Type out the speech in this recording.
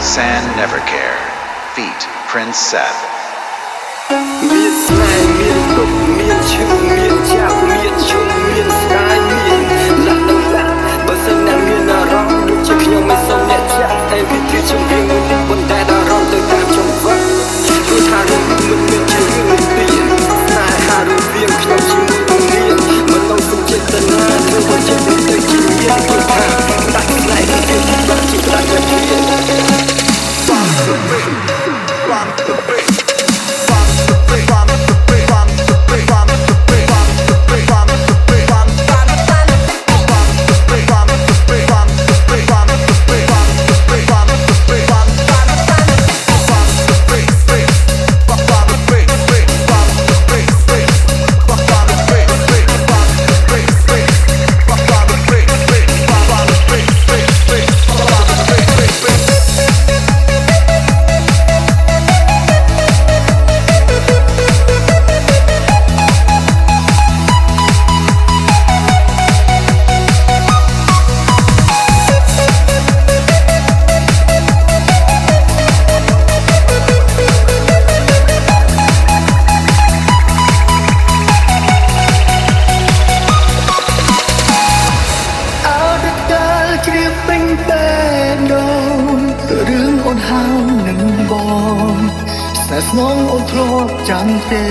San Nevercare, feat. Prince Seth. មានស្នេហ៍មានទុកមានឈឺមានចាប់មានយំមានស្ដាយមានលះដល់លះបើសិនណាមានអារម្មណ៍ដូចជាខ្ញុំមិនសូវអ្នកចាក់តែវាជាជំរាបមួយទីប៉ុន្តែអារម្មណ៍ទៅតាមចង្វាក់ព្រោះថារឿងមិនមានជារឿងនិទានស្នេហារវាងខ្ញុំជាមួយនឹងនាងមិនต้องសុខចេតនាធ្វើឲ្យចិត្តទៅជាមានព្រោះថាដាក់ស្នេហ៍ទៅជាបាក់ជាដាច់ជាមាន រឿងអូនហើមនឹងបងស្នេហ៍ស្នងអូនធ្លាប់ចាំទេ